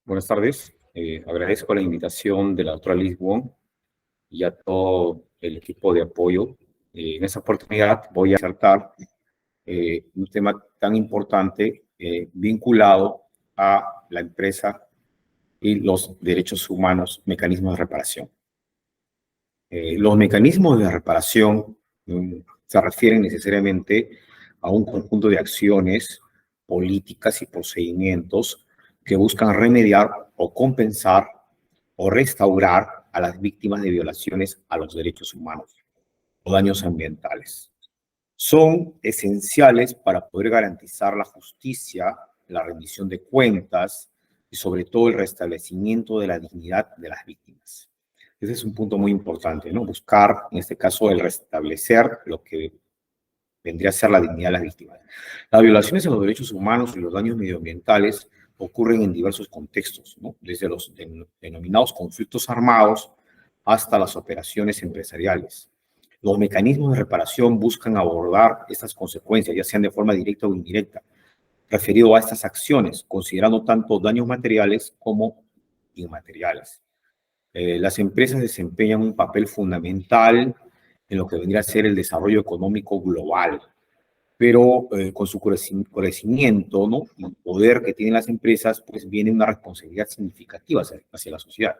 Buenas tardes. Agradezco la invitación de la doctora Liz Wong y a todo el equipo de apoyo. En esta oportunidad voy a tratar un tema tan importante vinculado a la empresa y los derechos humanos, mecanismos de reparación. Los mecanismos de reparación se refieren necesariamente a un conjunto de acciones, políticas y procedimientos que buscan remediar o compensar o restaurar a las víctimas de violaciones a los derechos humanos o daños ambientales. Son esenciales para poder garantizar la justicia, la rendición de cuentas y sobre todo el restablecimiento de la dignidad de las víctimas. Ese es un punto muy importante, ¿no? Buscar, en este caso, el restablecer lo que vendría a ser la dignidad de las víctimas. Las violaciones a los derechos humanos y los daños medioambientales ocurren en diversos contextos, ¿no? Desde los denominados conflictos armados hasta las operaciones empresariales. Los mecanismos de reparación buscan abordar estas consecuencias, ya sean de forma directa o indirecta, referido a estas acciones, considerando tanto daños materiales como inmateriales. Las empresas desempeñan un papel fundamental en lo que vendría a ser el desarrollo económico global, pero con su crecimiento, ¿no? Y el poder que tienen las empresas, pues viene una responsabilidad significativa hacia la sociedad.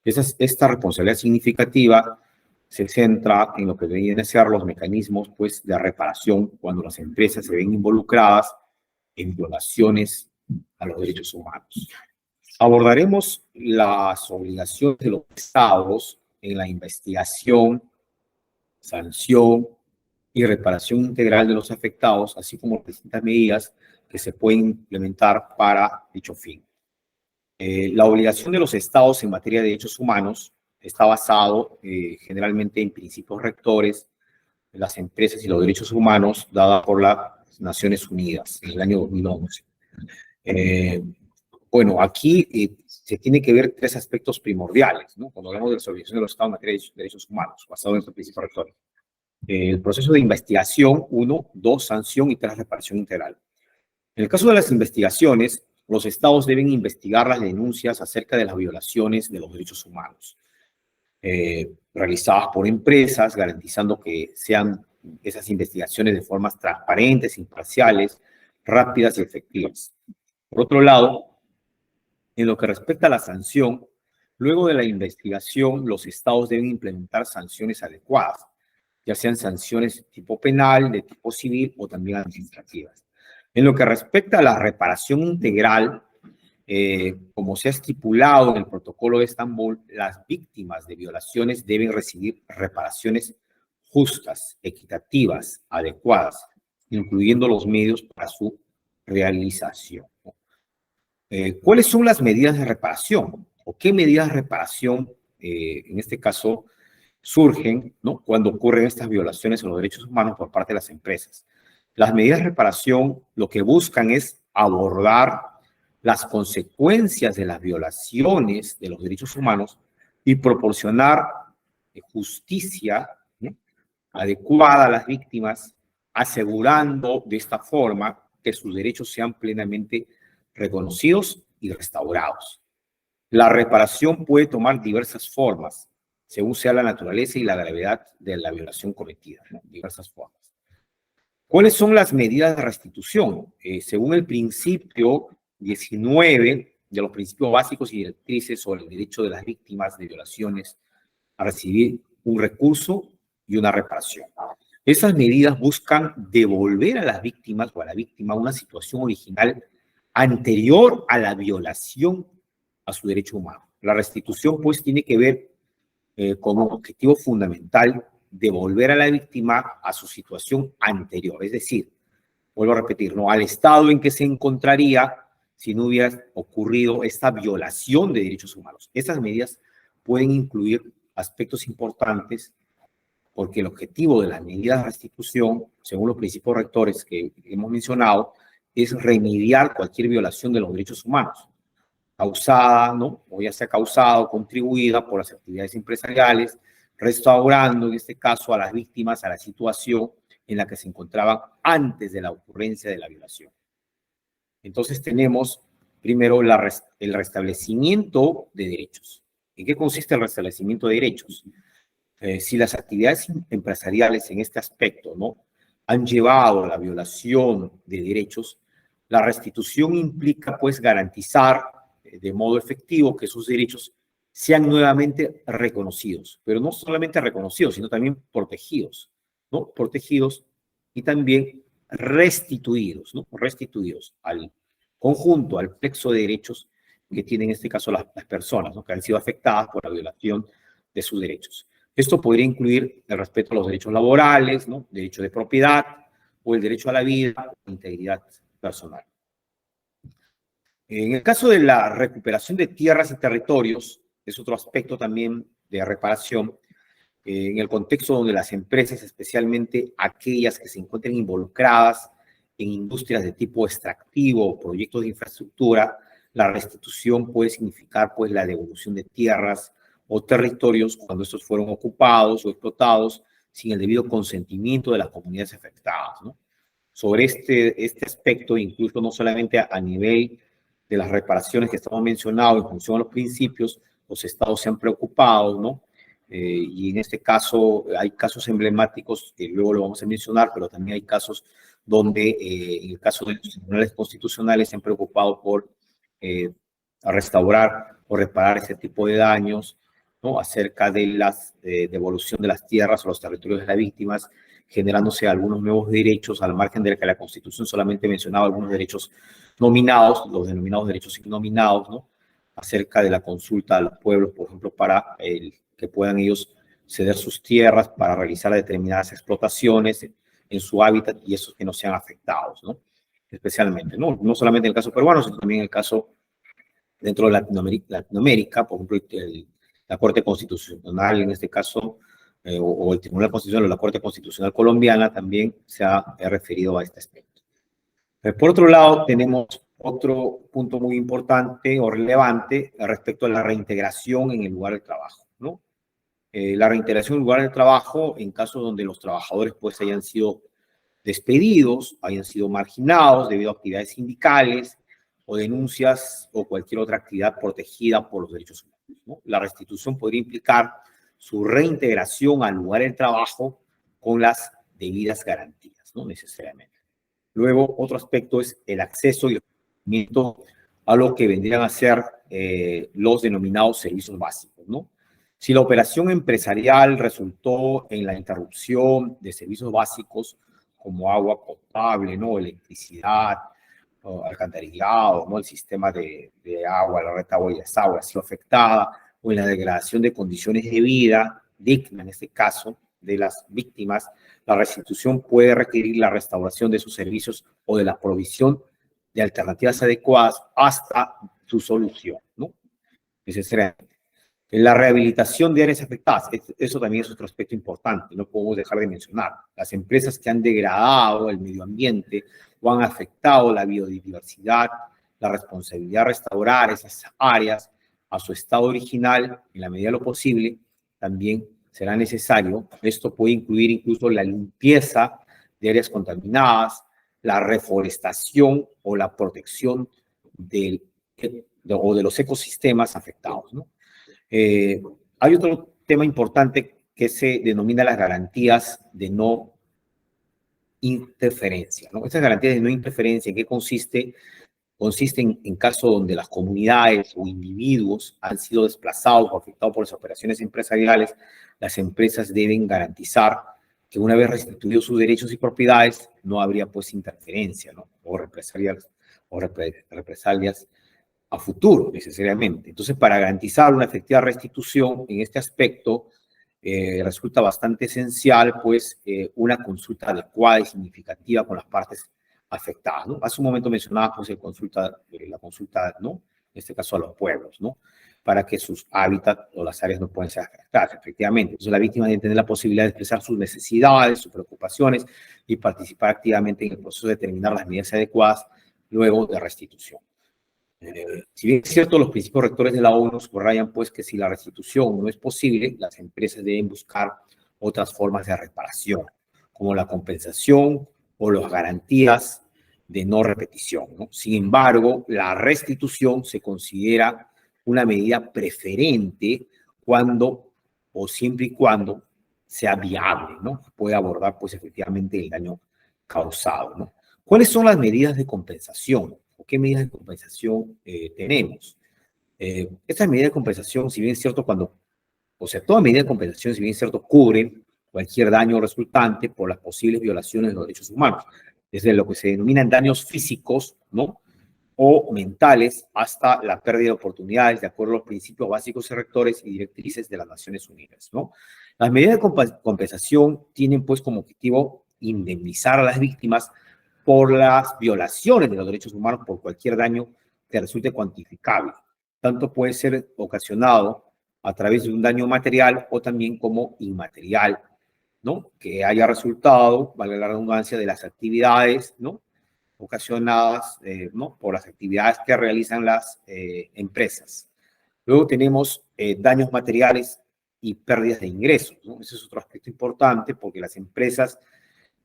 Esta responsabilidad significativa se centra en lo que deberían ser los mecanismos, pues, de reparación cuando las empresas se ven involucradas en violaciones a los derechos humanos. Abordaremos las obligaciones de los estados en la investigación, sanción y reparación integral de los afectados, así como distintas medidas que se pueden implementar para dicho fin. La obligación de los estados en materia de derechos humanos está basado generalmente en principios rectores de las empresas y los derechos humanos dada por las Naciones Unidas en el año 2011. Bueno, aquí se tiene que ver tres aspectos primordiales, ¿no? Cuando hablamos de las obligaciones de los estados en materia de derechos humanos, basado en estos principios rectores. El proceso de investigación, 1, 2, sanción y 3, reparación integral. En el caso de las investigaciones, los estados deben investigar las denuncias acerca de las violaciones de los derechos humanos realizadas por empresas, garantizando que sean esas investigaciones de formas transparentes, imparciales, rápidas y efectivas. Por otro lado, en lo que respecta a la sanción, luego de la investigación, los estados deben implementar sanciones adecuadas, ya sean sanciones de tipo penal, de tipo civil o también administrativas. En lo que respecta a la reparación integral, como se ha estipulado en el protocolo de Estambul, las víctimas de violaciones deben recibir reparaciones justas, equitativas, adecuadas, incluyendo los medios para su realización. ¿Cuáles son las medidas de reparación? ¿O qué medidas de reparación, en este caso, surgen, ¿no? Cuando ocurren estas violaciones a los derechos humanos por parte de las empresas? Las medidas de reparación lo que buscan es abordar las consecuencias de las violaciones de los derechos humanos y proporcionar justicia, ¿no?, adecuada a las víctimas, asegurando de esta forma que sus derechos sean plenamente reconocidos y restaurados. La reparación puede tomar diversas formas, según sea la naturaleza y la gravedad de la violación cometida, ¿no? Diversas formas. ¿Cuáles son las medidas de restitución? Según el principio 19 de los principios básicos y directrices sobre el derecho de las víctimas de violaciones a recibir un recurso y una reparación. Esas medidas buscan devolver a las víctimas o a la víctima una situación original anterior a la violación a su derecho humano. La restitución, pues, tiene que ver con un objetivo fundamental devolver a la víctima a su situación anterior, es decir, vuelvo a repetir, no al estado en que se encontraría si no hubiera ocurrido esta violación de derechos humanos. Estas medidas pueden incluir aspectos importantes porque el objetivo de las medidas de restitución, según los principios rectores que hemos mencionado, es remediar cualquier violación de los derechos humanos causada, ¿no? O ya sea causada o contribuida por las actividades empresariales, restaurando en este caso a las víctimas a la situación en la que se encontraban antes de la ocurrencia de la violación. Entonces tenemos Primero, el restablecimiento de derechos. ¿En qué consiste el restablecimiento de derechos? Si las actividades empresariales en este aspecto, ¿no?, han llevado a la violación de derechos, la restitución implica, pues, garantizar de modo efectivo que esos derechos sean nuevamente reconocidos, pero no solamente reconocidos, sino también protegidos, ¿no? Protegidos y también restituidos, ¿no? Restituidos al conjunto, al plexo de derechos que tienen en este caso las personas, ¿no?, que han sido afectadas por la violación de sus derechos. Esto podría incluir el respeto a los derechos laborales, ¿no?, derecho de propiedad o el derecho a la vida o integridad personal. En el caso de la recuperación de tierras y territorios, es otro aspecto también de reparación, en el contexto donde las empresas, especialmente aquellas que se encuentren involucradas en industrias de tipo extractivo o proyectos de infraestructura, la restitución puede significar, pues, la devolución de tierras o territorios cuando estos fueron ocupados o explotados sin el debido consentimiento de las comunidades afectadas, ¿no? Sobre este aspecto, incluso no solamente a nivel de las reparaciones que estamos mencionando en función a los principios, los estados se han preocupado, ¿no? Y en este caso hay casos emblemáticos que luego lo vamos a mencionar, pero también hay casos donde, en el caso de los tribunales constitucionales, se han preocupado por restaurar o reparar ese tipo de daños, ¿no?, acerca de la devolución de las tierras o los territorios de las víctimas, generándose algunos nuevos derechos al margen de que la Constitución solamente mencionaba algunos derechos nominados, los denominados derechos innominados, ¿no?, acerca de la consulta a los pueblos, por ejemplo, para que puedan ellos ceder sus tierras para realizar determinadas explotaciones en su hábitat y esos que no sean afectados, ¿no?, especialmente, ¿no? No solamente en el caso peruano, sino también en el caso dentro de Latinoamérica, por ejemplo, la Corte Constitucional, en este caso, o el Tribunal Constitucional o la Corte Constitucional colombiana también se ha referido a este aspecto. Por otro lado, tenemos otro punto muy importante o relevante respecto a la reintegración en el lugar de trabajo, ¿no? La reintegración en el lugar de trabajo en casos donde los trabajadores, pues, hayan sido despedidos, hayan sido marginados debido a actividades sindicales o denuncias o cualquier otra actividad protegida por los derechos humanos, ¿no? La restitución podría implicar su reintegración al lugar de trabajo con las debidas garantías, no necesariamente. Luego, otro aspecto es el acceso y el cumplimiento a lo que vendrían a ser los denominados servicios básicos, ¿no? Si la operación empresarial resultó en la interrupción de servicios básicos como agua potable, ¿no?, electricidad, alcantarillado, ¿no?, el sistema de agua, la red de agua y desagüe ha sido afectada, o en la degradación de condiciones de vida digna, en este caso, de las víctimas, la restitución puede requerir la restauración de esos servicios o de la provisión de alternativas adecuadas hasta su solución, ¿no?, necesariamente. La rehabilitación de áreas afectadas, eso también es otro aspecto importante, no podemos dejar de mencionar. Las empresas que han degradado el medio ambiente o han afectado la biodiversidad, la responsabilidad de restaurar esas áreas a su estado original, en la medida de lo posible, también será necesario. Esto puede incluir incluso la limpieza de áreas contaminadas, la reforestación o la protección de los ecosistemas afectados, ¿no? Hay otro tema importante que se denomina las garantías de no interferencia, ¿no? Estas garantías de no interferencia, ¿en qué consiste? Consisten en casos donde las comunidades o individuos han sido desplazados o afectados por las operaciones empresariales, las empresas deben garantizar que una vez restituidos sus derechos y propiedades, no habría, pues, interferencia, ¿no?, o represalias a futuro, necesariamente. Entonces, para garantizar una efectiva restitución en este aspecto, resulta bastante esencial, pues, una consulta adecuada y significativa con las partes afectadas, ¿no? Hace un momento mencionaba, pues, la consulta, ¿no?, en este caso a los pueblos, ¿no?, para que sus hábitats o las áreas no puedan ser afectadas, efectivamente. Entonces, la víctima debe tener la posibilidad de expresar sus necesidades, sus preocupaciones y participar activamente en el proceso de determinar las medidas adecuadas luego de restitución. Si bien es cierto, los principios rectores de la ONU subrayan, pues, que si la restitución no es posible, las empresas deben buscar otras formas de reparación, como la compensación o las garantías de no repetición, ¿no? Sin embargo, la restitución se considera una medida preferente cuando o siempre y cuando sea viable, ¿no? Puede abordar, pues, efectivamente el daño causado, ¿no? ¿Cuáles son las medidas de compensación? ¿O qué medidas de compensación tenemos? Estas medidas de compensación, si bien es cierto, toda medida de compensación, si bien es cierto, cubren cualquier daño resultante por las posibles violaciones de los derechos humanos, desde lo que se denominan daños físicos, ¿no? O mentales, hasta la pérdida de oportunidades, de acuerdo a los principios básicos y rectores y directrices de las Naciones Unidas, ¿no? Las medidas de compensación tienen, pues, como objetivo indemnizar a las víctimas por las violaciones de los derechos humanos por cualquier daño que resulte cuantificable. Tanto puede ser ocasionado a través de un daño material o también como inmaterial, ¿no? Que haya resultado, vale la redundancia, de las actividades, ¿no? Ocasionadas, ¿no? Por las actividades que realizan las empresas. Luego tenemos daños materiales y pérdidas de ingresos, ¿no? Ese es otro aspecto importante porque las empresas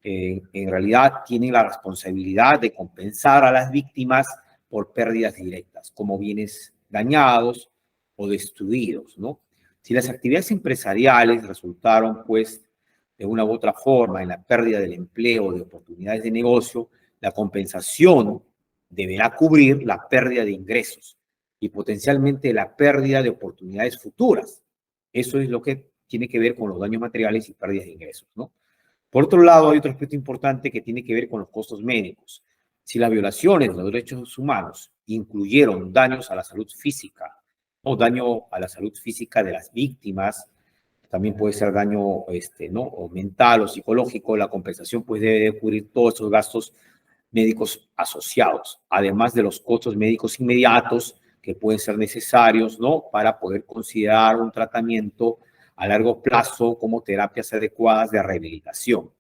en realidad tienen la responsabilidad de compensar a las víctimas por pérdidas directas, como bienes dañados o destruidos, ¿no? Si las actividades empresariales resultaron, pues, de una u otra forma en la pérdida del empleo o de oportunidades de negocio, la compensación deberá cubrir la pérdida de ingresos y potencialmente la pérdida de oportunidades futuras. Eso es lo que tiene que ver con los daños materiales y pérdidas de ingresos, ¿no? Por otro lado, hay otro aspecto importante que tiene que ver con los costos médicos. Si las violaciones de los derechos humanos incluyeron daños a la salud física o daño a la salud física de las víctimas, también puede ser daño ¿no? o mental o psicológico, la compensación pues debe cubrir todos esos gastos médicos asociados, además de los costos médicos inmediatos que pueden ser necesarios, ¿no? Para poder considerar un tratamiento a largo plazo como terapias adecuadas de rehabilitación.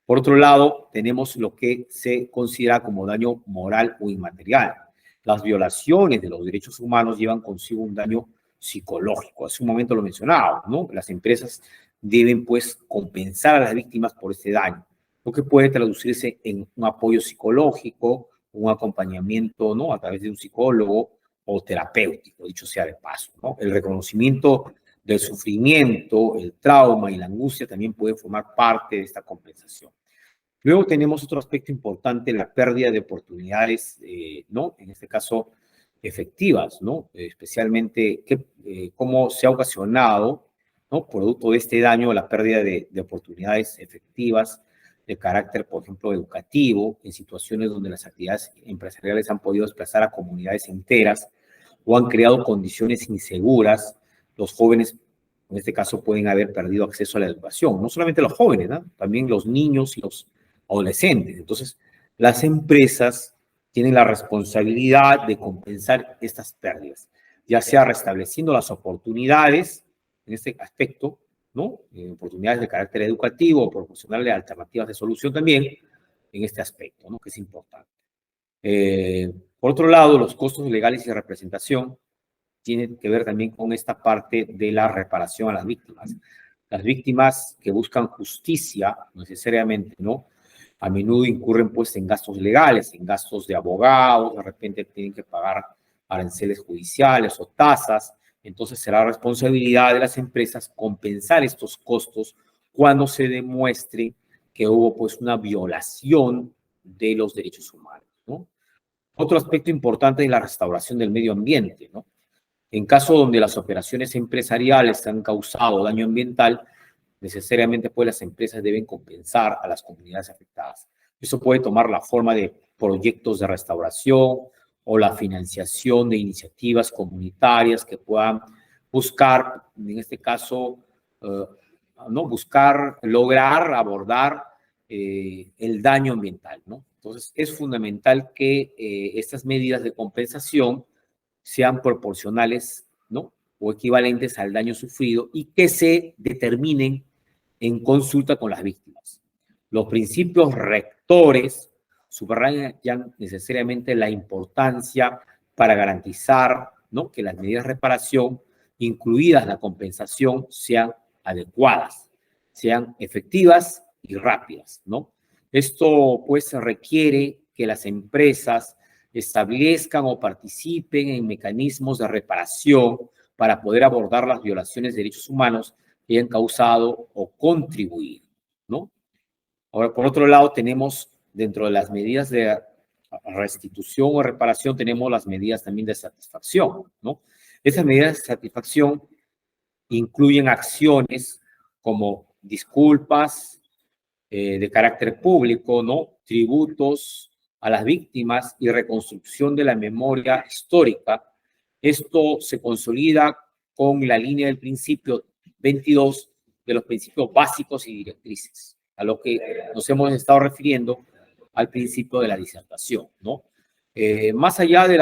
Por otro lado, tenemos lo que se considera como daño moral o inmaterial. Las violaciones de los derechos humanos llevan consigo un daño psicológico. Hace un momento lo mencionaba, ¿no? Las empresas deben, pues, compensar a las víctimas por este daño, lo que puede traducirse en un apoyo psicológico, un acompañamiento, ¿no? A través de un psicólogo o terapéutico, dicho sea de paso, ¿no? El reconocimiento del sufrimiento, el trauma y la angustia también pueden formar parte de esta compensación. Luego tenemos otro aspecto importante, la pérdida de oportunidades, ¿no? En este caso, efectivas, ¿no? Especialmente cómo se ha ocasionado, ¿no? Producto de este daño, la pérdida de oportunidades efectivas de carácter, por ejemplo, educativo, en situaciones donde las actividades empresariales han podido desplazar a comunidades enteras o han creado condiciones inseguras. Los jóvenes, en este caso, pueden haber perdido acceso a la educación. No solamente los jóvenes, ¿no? También los niños y los adolescentes. Entonces, las empresas tienen la responsabilidad de compensar estas pérdidas, ya sea restableciendo las oportunidades en este aspecto, ¿no? Oportunidades de carácter educativo, o proporcionarle alternativas de solución también en este aspecto, ¿no? Que es importante. Por otro lado, los costos legales y de representación tienen que ver también con esta parte de la reparación a las víctimas. Las víctimas que buscan justicia, necesariamente, ¿no? A menudo incurren, pues, en gastos legales, en gastos de abogados, de repente tienen que pagar aranceles judiciales o tasas. Entonces, será responsabilidad de las empresas compensar estos costos cuando se demuestre que hubo, pues, una violación de los derechos humanos, ¿no? Otro aspecto importante es la restauración del medio ambiente, ¿no? En caso donde las operaciones empresariales han causado daño ambiental, necesariamente pues las empresas deben compensar a las comunidades afectadas. Eso puede tomar la forma de proyectos de restauración o la financiación de iniciativas comunitarias que puedan buscar, en este caso, ¿no? Buscar, lograr, abordar el daño ambiental, ¿no? Entonces, es fundamental que estas medidas de compensación sean proporcionales, ¿no? O equivalentes al daño sufrido y que se determinen en consulta con las víctimas. Los principios rectores subrayan necesariamente la importancia para garantizar, ¿no? Que las medidas de reparación, incluidas la compensación, sean adecuadas, sean efectivas y rápidas, ¿no? Esto, pues, requiere que las empresas establezcan o participen en mecanismos de reparación para poder abordar las violaciones de derechos humanos que hayan causado o contribuido, ¿no? Ahora, por otro lado, tenemos dentro de las medidas de restitución o reparación, tenemos las medidas también de satisfacción, ¿no? Esas medidas de satisfacción incluyen acciones como disculpas de carácter público, ¿no? Tributos a las víctimas y reconstrucción de la memoria histórica. Esto se consolida con la línea del principio 22 de los principios básicos y directrices, a lo que nos hemos estado refiriendo al principio de la disertación, ¿no? Más allá de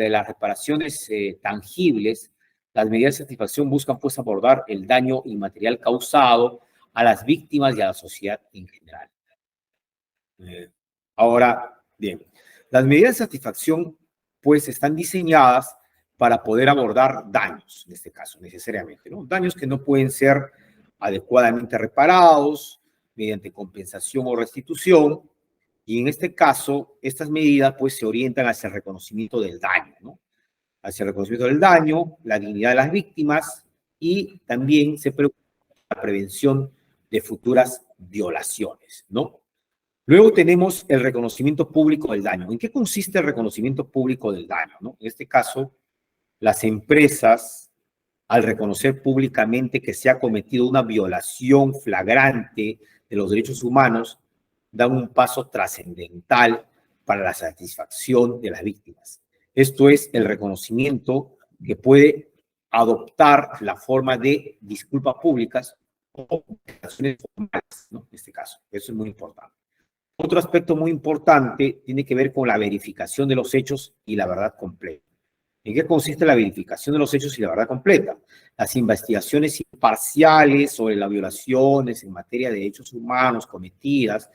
las reparaciones tangibles, las medidas de satisfacción buscan pues abordar el daño inmaterial causado a las víctimas y a la sociedad en general. Ahora, bien, las medidas de satisfacción pues están diseñadas para poder abordar daños, en este caso, necesariamente, ¿no? Daños que no pueden ser adecuadamente reparados mediante compensación o restitución, y en este caso, estas medidas pues se orientan hacia el reconocimiento del daño, ¿no? Hacia el reconocimiento del daño, la dignidad de las víctimas, y también se preocupa por la prevención de futuras violaciones, ¿no? Luego tenemos el reconocimiento público del daño. ¿En qué consiste el reconocimiento público del daño, ¿no? En este caso, las empresas, al reconocer públicamente que se ha cometido una violación flagrante de los derechos humanos, dan un paso trascendental para la satisfacción de las víctimas. Esto es el reconocimiento que puede adoptar la forma de disculpas públicas o declaraciones formales, ¿no? En este caso, eso es muy importante. Otro aspecto muy importante tiene que ver con la verificación de los hechos y la verdad completa. ¿En qué consiste la verificación de los hechos y la verdad completa? Las investigaciones imparciales sobre las violaciones en materia de derechos humanos cometidas,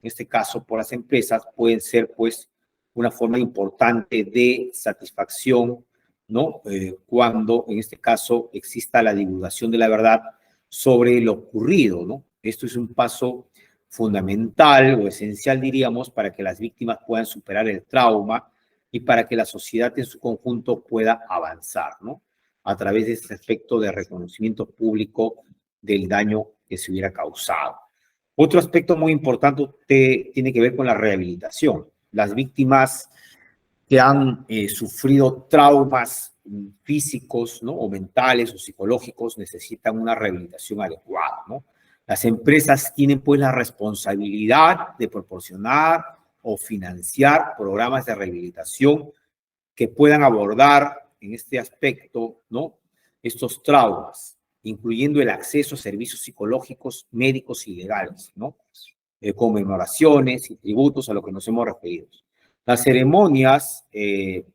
en este caso por las empresas, pueden ser pues una forma importante de satisfacción, ¿no? Cuando en este caso exista la divulgación de la verdad sobre lo ocurrido, ¿no? Esto es un paso fundamental o esencial, diríamos, para que las víctimas puedan superar el trauma y para que la sociedad en su conjunto pueda avanzar, ¿no? A través de este aspecto de reconocimiento público del daño que se hubiera causado. Otro aspecto muy importante tiene que ver con la rehabilitación. Las víctimas que han sufrido traumas físicos, ¿no? O mentales o psicológicos necesitan una rehabilitación adecuada, ¿no? Las empresas tienen pues la responsabilidad de proporcionar o financiar programas de rehabilitación que puedan abordar en este aspecto, ¿no? Estos traumas, incluyendo el acceso a servicios psicológicos, médicos y legales, ¿no? Conmemoraciones y tributos a lo que nos hemos referido. Las ceremonias, en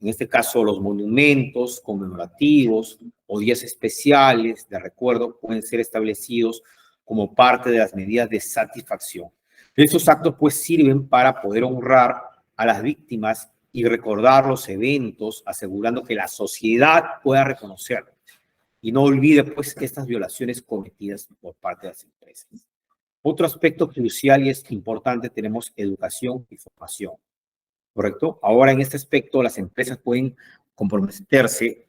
este caso los monumentos conmemorativos o días especiales de recuerdo pueden ser establecidos como parte de las medidas de satisfacción. Estos actos pues sirven para poder honrar a las víctimas y recordar los eventos, asegurando que la sociedad pueda reconocerlos y no olvide pues estas violaciones cometidas por parte de las empresas. Otro aspecto crucial y es importante, tenemos educación y formación, ¿correcto? Ahora en este aspecto las empresas pueden comprometerse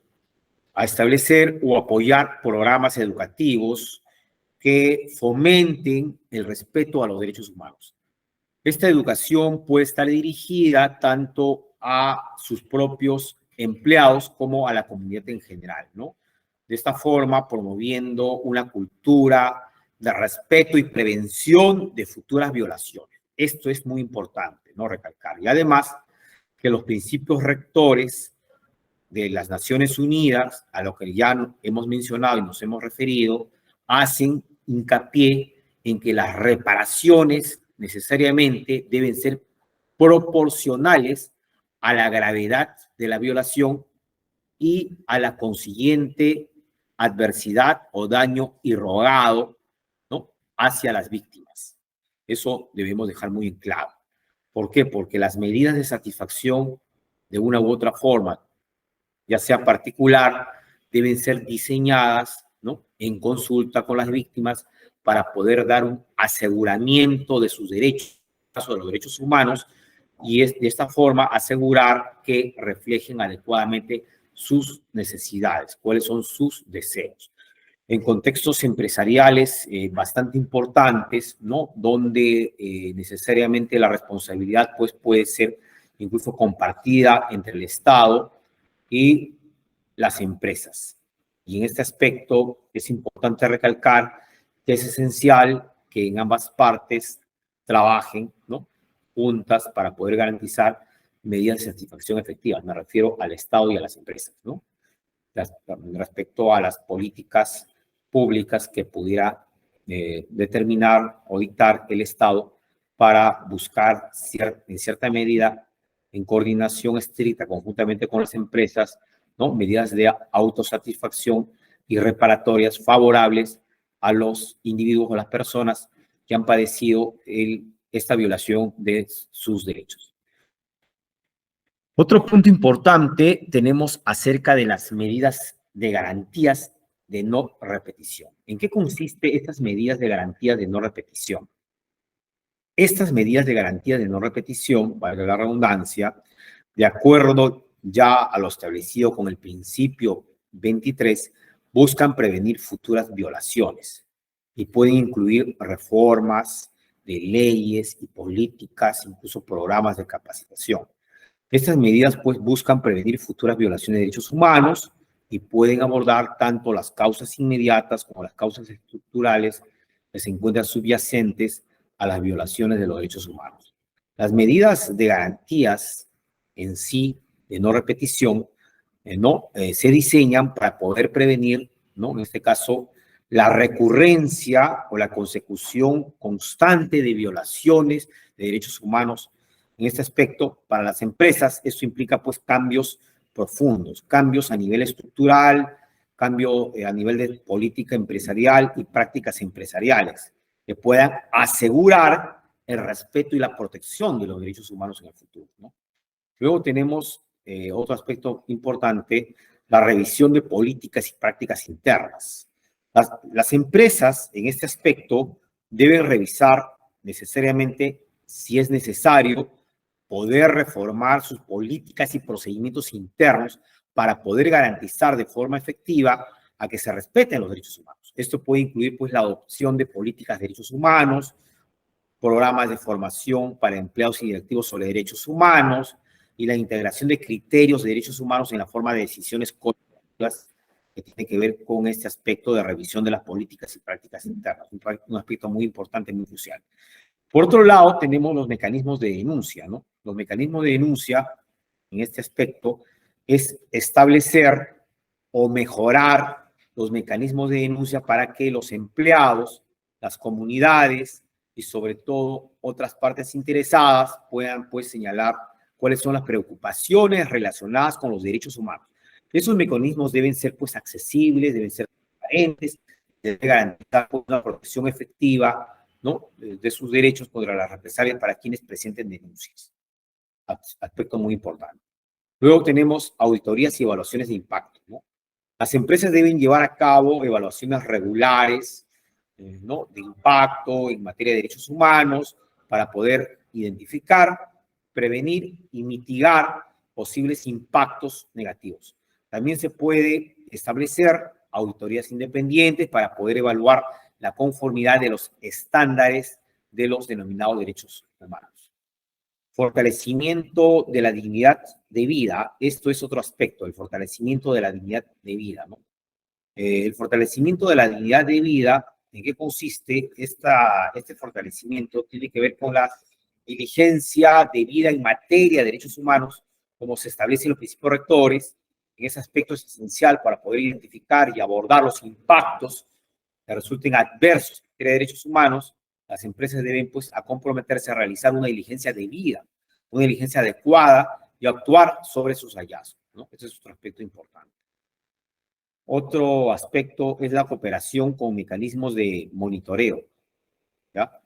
a establecer o apoyar programas educativos que fomenten el respeto a los derechos humanos. Esta educación puede estar dirigida tanto a sus propios empleados como a la comunidad en general, ¿no? De esta forma, promoviendo una cultura de respeto y prevención de futuras violaciones. Esto es muy importante, ¿no? Recalcar. Y además, que los principios rectores de las Naciones Unidas, a lo que ya hemos mencionado y nos hemos referido, hacen hincapié en que las reparaciones necesariamente deben ser proporcionales a la gravedad de la violación y a la consiguiente adversidad o daño irrogado, ¿no? Hacia las víctimas. Eso debemos dejar muy en claro. ¿Por qué? Porque las medidas de satisfacción, de una u otra forma, ya sea particular, deben ser diseñadas, ¿no? En consulta con las víctimas para poder dar un aseguramiento de sus derechos caso de los derechos humanos, y es de esta forma asegurar que reflejen adecuadamente sus necesidades, cuáles son sus deseos. En contextos empresariales bastante importantes, ¿no? Donde necesariamente la responsabilidad pues, puede ser incluso compartida entre el Estado y las empresas. Y en este aspecto es importante recalcar que es esencial que en ambas partes trabajen, ¿no? Juntas para poder garantizar medidas de satisfacción efectivas. Me refiero al Estado y a las empresas, ¿no? Respecto a las políticas públicas que pudiera determinar o dictar el Estado para buscar en cierta medida, en coordinación estricta conjuntamente con las empresas, ¿no? Medidas de autosatisfacción y reparatorias favorables a los individuos o las personas que han padecido esta violación de sus derechos. Otro punto importante tenemos acerca de las medidas de garantías de no repetición. ¿En qué consiste estas medidas de garantías de no repetición? Estas medidas de garantía de no repetición, valga la redundancia, de acuerdo ya a lo establecido con el principio 23, buscan prevenir futuras violaciones y pueden incluir reformas de leyes y políticas, incluso programas de capacitación. Estas medidas pues buscan prevenir futuras violaciones de derechos humanos y pueden abordar tanto las causas inmediatas como las causas estructurales que se encuentran subyacentes a las violaciones de los derechos humanos. Las medidas de garantías en sí de no repetición se diseñan para poder prevenir, ¿no? En este caso, la recurrencia o la consecución constante de violaciones de derechos humanos. En este aspecto, para las empresas, esto implica pues cambios profundos, cambios a nivel estructural, cambio a nivel de política empresarial y prácticas empresariales que puedan asegurar el respeto y la protección de los derechos humanos en el futuro, ¿no? Luego tenemos otro aspecto importante, la revisión de políticas y prácticas internas. Las empresas en este aspecto deben revisar necesariamente, si es necesario, poder reformar sus políticas y procedimientos internos para poder garantizar de forma efectiva a que se respeten los derechos humanos. Esto puede incluir pues la adopción de políticas de derechos humanos, programas de formación para empleados y directivos sobre derechos humanos y la integración de criterios de derechos humanos en la forma de decisiones colectivas que tiene que ver con este aspecto de revisión de las políticas y prácticas internas, un aspecto muy importante, muy crucial. Por otro lado, tenemos los mecanismos de denuncia, ¿no? Los mecanismos de denuncia, en este aspecto, es establecer o mejorar los mecanismos de denuncia para que los empleados, las comunidades y sobre todo otras partes interesadas puedan pues señalar cuáles son las preocupaciones relacionadas con los derechos humanos. Esos mecanismos deben ser pues accesibles, deben ser transparentes, deben garantizar pues, una protección efectiva, ¿no? De sus derechos contra las represalias para quienes presenten denuncias. Aspecto muy importante. Luego tenemos auditorías y evaluaciones de impacto, ¿no? Las empresas deben llevar a cabo evaluaciones regulares, ¿no? De impacto en materia de derechos humanos para poder identificar, prevenir y mitigar posibles impactos negativos. También se puede establecer auditorías independientes para poder evaluar la conformidad de los estándares de los denominados derechos humanos. Fortalecimiento de la dignidad de vida. Esto es otro aspecto, el fortalecimiento de la dignidad de vida, ¿no? El fortalecimiento de la dignidad de vida, ¿en qué consiste este fortalecimiento? Tiene que ver con la diligencia de vida en materia de derechos humanos, como se establecen los principios rectores. En ese aspecto es esencial para poder identificar y abordar los impactos que resulten adversos en materia de derechos humanos. Las empresas deben, pues, a comprometerse a realizar una diligencia debida, una diligencia adecuada y actuar sobre sus hallazgos, ¿no? Ese es otro aspecto importante. Otro aspecto es la cooperación con mecanismos de monitoreo, ¿ya?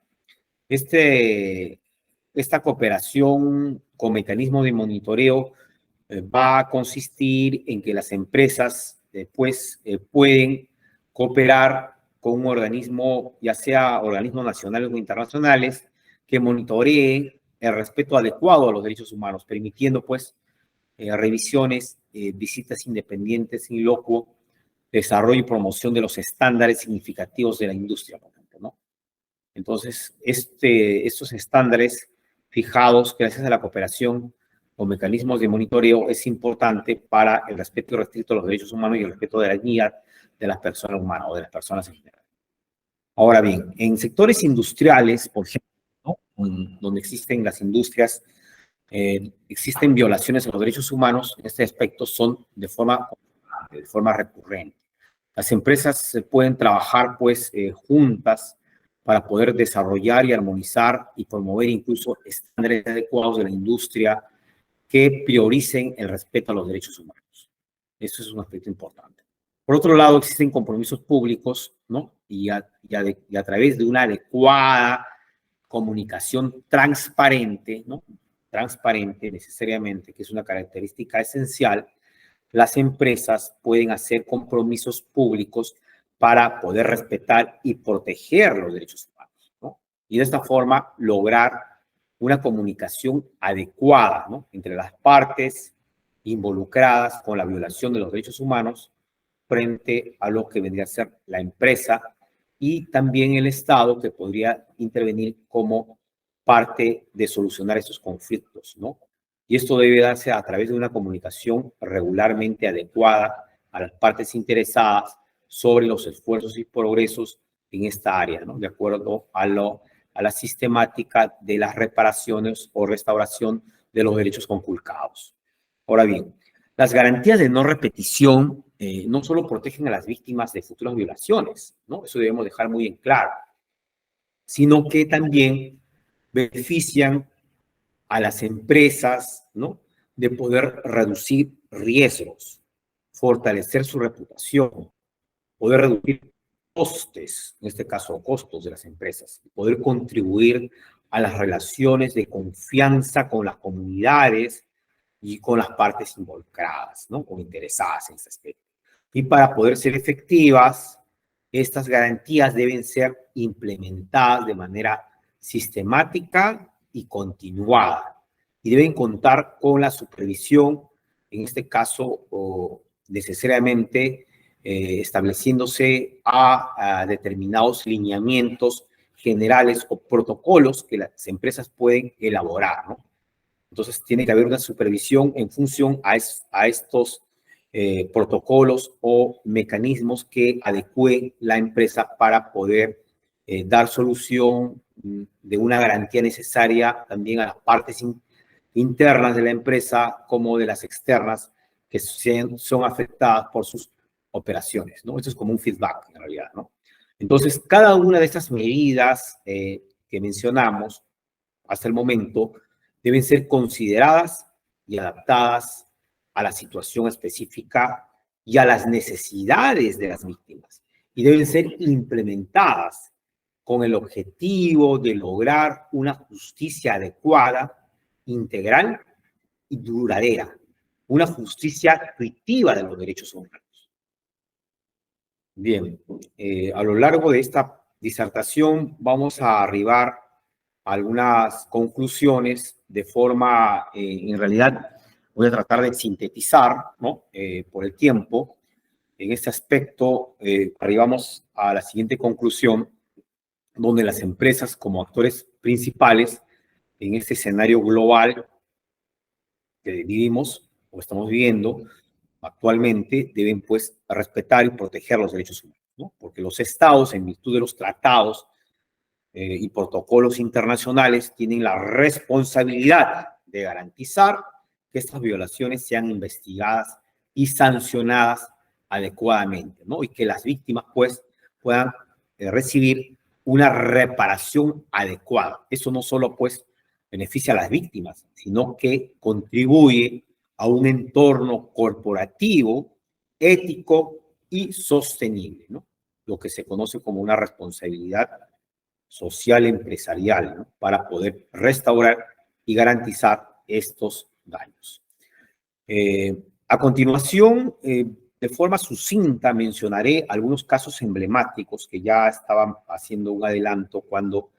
Esta cooperación con mecanismos de monitoreo va a consistir en que las empresas después pueden cooperar con un organismo, ya sea organismos nacionales o internacionales, que monitoree el respeto adecuado a los derechos humanos, permitiendo pues revisiones, visitas independientes in loco, desarrollo y promoción de los estándares significativos de la industria, por ejemplo, ¿no? Entonces, estos estándares fijados gracias a la cooperación con mecanismos de monitoreo es importante para el respeto irrestricto a los derechos humanos y el respeto de la dignidad de las personas humanas o de las personas en general. Ahora bien, en sectores industriales, por ejemplo, ¿no? Donde existen las industrias, existen violaciones a los derechos humanos, en este aspecto son de forma recurrente. Las empresas pueden trabajar pues juntas para poder desarrollar y armonizar y promover incluso estándares adecuados de la industria que prioricen el respeto a los derechos humanos. Eso es un aspecto importante. Por otro lado, existen compromisos públicos, ¿no? Y a través de una adecuada comunicación transparente, ¿no? Transparente necesariamente, que es una característica esencial, las empresas pueden hacer compromisos públicos para poder respetar y proteger los derechos humanos, ¿no? Y de esta forma lograr una comunicación adecuada, ¿no? Entre las partes involucradas con la violación de los derechos humanos frente a lo que vendría a ser la empresa y también el Estado, que podría intervenir como parte de solucionar estos conflictos, ¿no? Y esto debe darse a través de una comunicación regularmente adecuada a las partes interesadas sobre los esfuerzos y progresos en esta área, ¿no? De acuerdo a la sistemática de las reparaciones o restauración de los derechos conculcados. Ahora bien, las garantías de no repetición no solo protegen a las víctimas de futuras violaciones, ¿no? Eso debemos dejar muy en claro, sino que también benefician a las empresas, ¿no? De poder reducir riesgos, fortalecer su reputación, poder reducir costes, en este caso costos de las empresas, poder contribuir a las relaciones de confianza con las comunidades y con las partes involucradas, ¿no? O interesadas en este aspecto. Y para poder ser efectivas, estas garantías deben ser implementadas de manera sistemática y continuada. Y deben contar con la supervisión, en este caso, necesariamente estableciéndose a determinados lineamientos generales o protocolos que las empresas pueden elaborar, ¿no? Entonces, tiene que haber una supervisión en función a estos protocolos o mecanismos que adecue la empresa para poder dar solución de una garantía necesaria también a las partes internas de la empresa como de las externas que son afectadas por sus operaciones, ¿no? Esto es como un feedback en realidad, ¿no? Entonces, cada una de estas medidas que mencionamos hasta el momento deben ser consideradas y adaptadas a la situación específica y a las necesidades de las víctimas. Y deben ser implementadas con el objetivo de lograr una justicia adecuada, integral y duradera. Una justicia efectiva de los derechos humanos. Bien, a lo largo de esta disertación vamos a arribar a algunas conclusiones de forma, en realidad, voy a tratar de sintetizar, ¿no? Por el tiempo. En este aspecto, arribamos a la siguiente conclusión, donde las empresas como actores principales en este escenario global que vivimos o estamos viviendo actualmente deben pues respetar y proteger los derechos humanos, ¿no? Porque los estados, en virtud de los tratados y protocolos internacionales, tienen la responsabilidad de garantizar que estas violaciones sean investigadas y sancionadas adecuadamente, ¿no? Y que las víctimas pues puedan recibir una reparación adecuada. Eso no solo pues beneficia a las víctimas, sino que contribuye a un entorno corporativo, ético y sostenible, ¿no? Lo que se conoce como una responsabilidad social empresarial, ¿no? Para poder restaurar y garantizar estos daños. A continuación, de forma sucinta, mencionaré algunos casos emblemáticos que ya estaban haciendo un adelanto cuando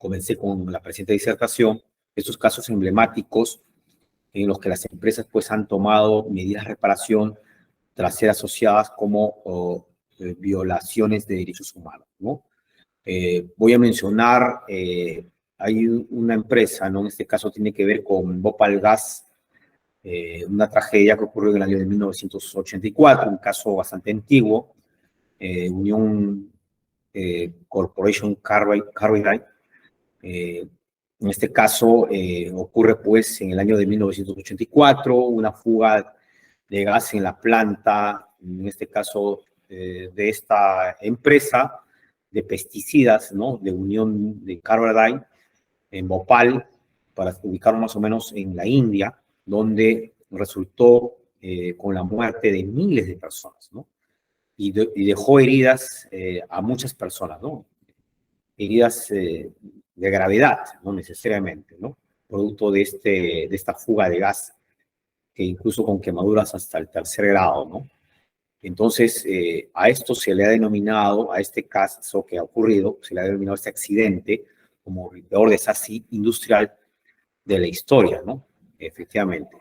comencé con la presente disertación, estos casos emblemáticos en los que las empresas pues han tomado medidas de reparación tras ser asociadas como violaciones de derechos humanos, ¿no? Voy a mencionar, hay una empresa, ¿no? En este caso tiene que ver con Bhopal Gas, una tragedia que ocurrió en el año de 1984, un caso bastante antiguo, Unión Corporation Carbide. En este caso ocurre pues en el año de 1984, una fuga de gas en la planta, en este caso de esta empresa de pesticidas, ¿no? De Unión de Carbide en Bhopal, para ubicarlo más o menos en la India, donde resultó con la muerte de miles de personas, ¿no? Y dejó heridas a muchas personas, ¿no? Heridas de gravedad, no necesariamente, ¿no? Producto de esta fuga de gas, que incluso con quemaduras hasta el 3.er grado, ¿no? Entonces, a esto se le ha denominado, a este caso que ha ocurrido, se le ha denominado este accidente como el peor desastre industrial de la historia, ¿no? Efectivamente.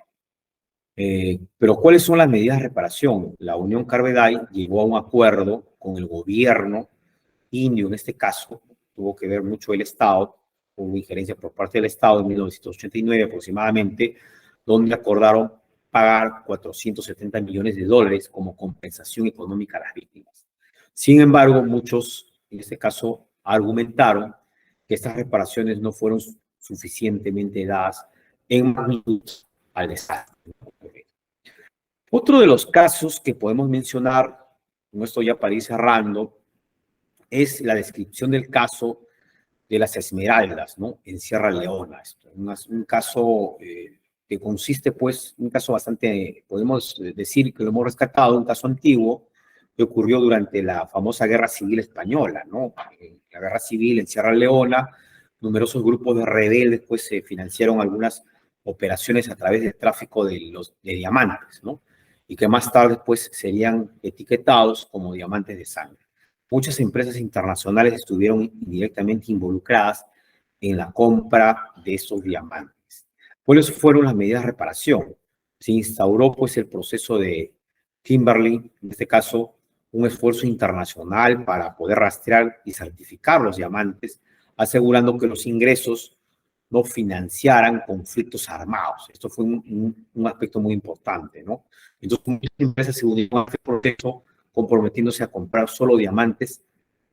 Pero ¿cuáles son las medidas de reparación? La Unión Carbide llegó a un acuerdo con el gobierno indio, en este caso, tuvo que ver mucho el Estado, hubo injerencia por parte del Estado en 1989 aproximadamente, donde acordaron pagar 470 millones de dólares como compensación económica a las víctimas. Sin embargo, muchos, en este caso, argumentaron que estas reparaciones no fueron suficientemente dadas en magnitud al desastre. Otro de los casos que podemos mencionar, con esto ya para ir cerrando, es la descripción del caso de las Esmeraldas, ¿no? En Sierra Leona. Un caso que consiste, pues, un caso bastante, podemos decir que lo hemos rescatado, un caso antiguo que ocurrió durante la famosa Guerra Civil Española, ¿no? La Guerra Civil en Sierra Leona, numerosos grupos de rebeldes, pues, financiaron algunas operaciones a través del tráfico de diamantes, ¿no? Y que más tarde, pues, serían etiquetados como diamantes de sangre. Muchas empresas internacionales estuvieron directamente involucradas en la compra de esos diamantes. ¿Cuáles fueron las medidas de reparación? Se instauró pues el proceso de Kimberley, en este caso un esfuerzo internacional para poder rastrear y certificar los diamantes, asegurando que los ingresos no financiaran conflictos armados. Esto fue un aspecto muy importante, ¿no? Entonces, muchas empresas se unieron a este proceso comprometiéndose a comprar solo diamantes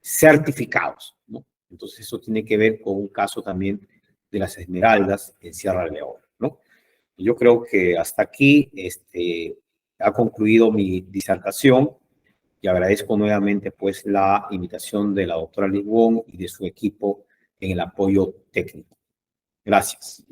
certificados, ¿no? Entonces, eso tiene que ver con un caso también de las Esmeraldas en Sierra Leona, ¿no? Y yo creo que hasta aquí ha concluido mi disertación y agradezco nuevamente pues la invitación de la doctora Liz Wong y de su equipo en el apoyo técnico. Gracias.